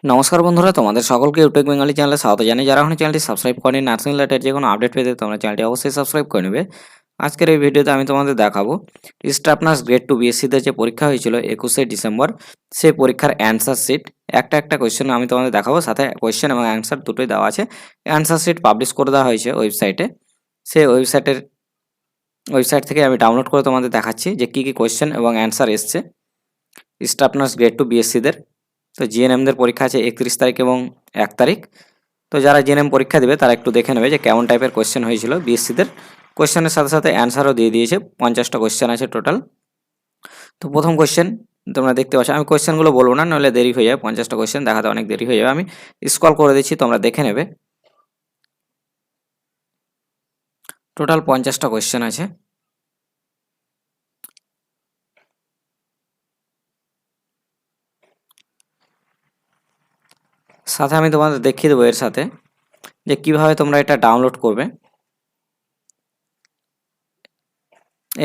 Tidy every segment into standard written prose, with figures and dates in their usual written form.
নমস্কার বন্ধুরা, তোমাদের সকলকে ইউটিউব বেঙ্গলি চ্যানেলে স্বাগত জানাই। যারা এখন চ্যানেলটি সাবস্ক্রাইব করেনি, নার্সিং রিলেটেড যে কোনো আপডেট পেতে তোমরা চ্যানেলটি অবশ্যই সাবস্ক্রাইব করে নেবে। আজকের এই ভিডিওতে আমি তোমাদের দেখাবো স্টাফ নার্স গ্রেড 2 বিএসসিতে যে পরীক্ষা হয়েছিল 21শে ডিসেম্বর, সেই পরীক্ষার অ্যান্সার শিট। একটা কোয়েশ্চেন আমি তোমাদের দেখাবো, সাথে কোয়েশ্চেন এবং অ্যান্সার দুটোই দেওয়া আছে। অ্যান্সার শিট পাবলিশ করে দেওয়া হয়েছে ওয়েবসাইটে। সেই ওয়েবসাইট থেকে আমি ডাউনলোড করে তোমাদের দেখাচ্ছি যে কী কী কোয়েশ্চেন এবং অ্যান্সার এসছে স্টাফ নার্স গ্রেড 2 বিএসসিদের। তো জিএনএমদের পরীক্ষা আছে 31 তারিখ এবং 1 তারিখ। তো যারা জিএনএম পরীক্ষা দেবে তারা একটু দেখে নেবে যে কেমন টাইপের কোয়েশ্চেন হয়েছিল বিএসসিদের। কোয়েশ্চেনের সাথে সাথে অ্যান্সারও দিয়ে দিয়েছে, 50টা কোয়েশ্চেন আছে টোটাল। তো প্রথম কোয়েশ্চেন তোমরা দেখতে পাচ্ছ, আমি কোয়েশ্চেনগুলো বলবো না, নাহলে দেরি হয়ে যাবে, 50টা কোয়েশ্চেন দেখাতে অনেক দেরি হয়ে যাবে। আমি স্ক্রল করে দিচ্ছি, তোমরা দেখে নেবে। টোটাল 50টা কোয়েশ্চেন আছে। সাথে আমি তোমাদের দেখিয়ে দেবো এর সাথে যে কিভাবে তোমরা এটা ডাউনলোড করবে।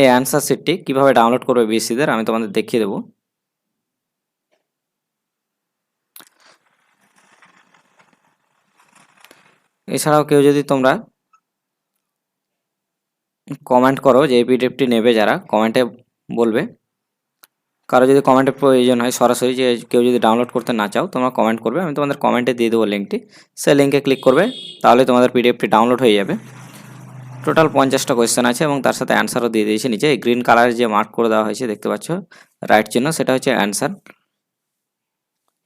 এই অ্যান্সার শিটটি কীভাবে ডাউনলোড করবে বিএসসিদের আমি তোমাদের দেখিয়ে দেবো। এছাড়াও কেউ যদি তোমরা কমেন্ট করো যে এই পিডিএফটি নেবে, যারা কমেন্টে বলবে। কারো যদি কমেন্টের প্রয়োজন হয় সরাসরি, যে কেউ যদি ডাউনলোড করতে না চাও তোমরা কমেন্ট করবে, আমি তোমাদের কমেন্টে দিয়ে দেবো লিঙ্কটি। সেই লিঙ্কে ক্লিক করবে, তাহলে তোমাদের পিডিএফটি ডাউনলোড হয়ে যাবে। টোটাল 50টা কোয়েশ্চেন আছে এবং তার সাথে অ্যান্সারও দিয়ে দিয়েছে নিচে। এই গ্রিন কালারের যে মার্ক করে দেওয়া হয়েছে দেখতে পাচ্ছ রাইট চিহ্ন, সেটা হচ্ছে অ্যান্সার।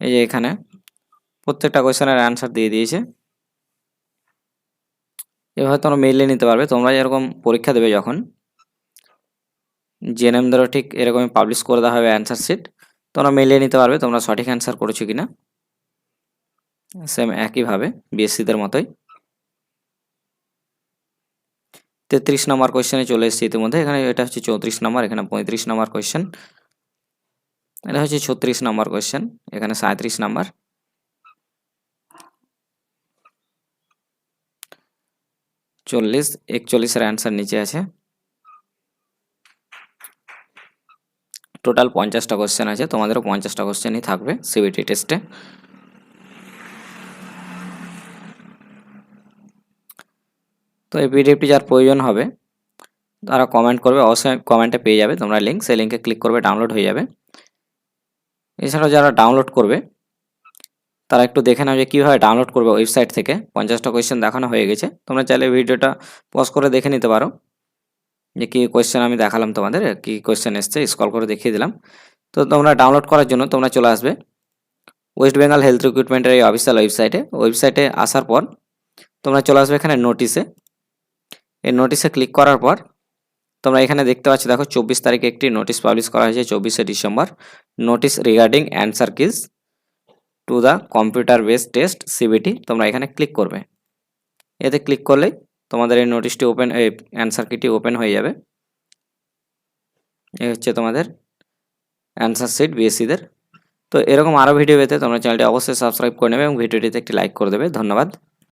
এই যে এখানে প্রত্যেকটা কোয়েশ্চেনের অ্যান্সার দিয়ে দিয়েছে। এভাবে তোমরা মেইলে নিতে পারবে। তোমরা যেরকম পরীক্ষা দেবে যখন জিএনএমদেরও ঠিক এরকমই পাবলিশ করে দেওয়া হবে অ্যান্সার শিট। তোমরা মেইলে নিতে পারবে তোমরা সঠিক অ্যান্সার করেছো কিনা, সেম একইভাবে বিএসসিদের মতোই। 33 নম্বর কোয়েশ্চেনে চলে এসেছি ইতিমধ্যে। এখানে এটা হচ্ছে 34 নম্বর, এখানে 35 নম্বর কোয়েশ্চেন, এটা হচ্ছে 36 নম্বর কোয়েশ্চেন, এখানে 37 নম্বর, 40, 41 এর অ্যান্সার নিচে আছে। টোটাল 50টা কোয়েশ্চেন আছে, তোমাদেরও 50টা কোয়েশ্চেনই থাকবে সিবিটি টেস্টে। তো এই পিডিএফটি যার প্রয়োজন হবে তারা কমেন্ট করবে, অবশ্যই কমেন্টে পেয়ে যাবে তোমরা লিঙ্ক, সেই লিঙ্কে ক্লিক করবে, ডাউনলোড হয়ে যাবে। এছাড়াও যারা ডাউনলোড করবে তারা একটু দেখে নাও যে কীভাবে ডাউনলোড করবে ওয়েবসাইট থেকে। 50টা কোয়েশ্চেন দেখানো হয়ে গেছে, তোমরা চাইলে ভিডিওটা পজ করে দেখে নিতে পারো যে কী কোয়েশ্চেন আমি দেখালাম তোমাদের, কী কোয়েশ্চেন এসছে স্ক্রল করে দেখিয়ে দিলাম। তো তোমরা ডাউনলোড করার জন্য তোমরা চলে আসবে ওয়েস্ট বেঙ্গল হেলথ রিক্রুটমেন্টের এই অফিসিয়াল ওয়েবসাইটে আসার পর তোমরা চলে আসবে এখানে নোটিশে। এই নোটিশে ক্লিক করার পর তোমরা এখানে দেখতে পাচ্ছ, দেখো 24 তারিখে একটি নোটিশ পাবলিশ করা হয়েছে, 24শে December. Notice regarding answer keys to the computer based test CBT. তোমরা এখানে ক্লিক করবে। এতে ক্লিক করলেই তোমাদের এই নোটিশটি ওপেন, এই অ্যান্সার কিটি ওপেন হয়ে যাবে। এই হচ্ছে তোমাদের অ্যান্সার শিট বিএসসিদের। তো এরকম আরও ভিডিও পেতে তোমরা চ্যানেলটি অবশ্যই সাবস্ক্রাইব করে নেবে এবং ভিডিওটিতে একটি লাইক করে দেবে। ধন্যবাদ।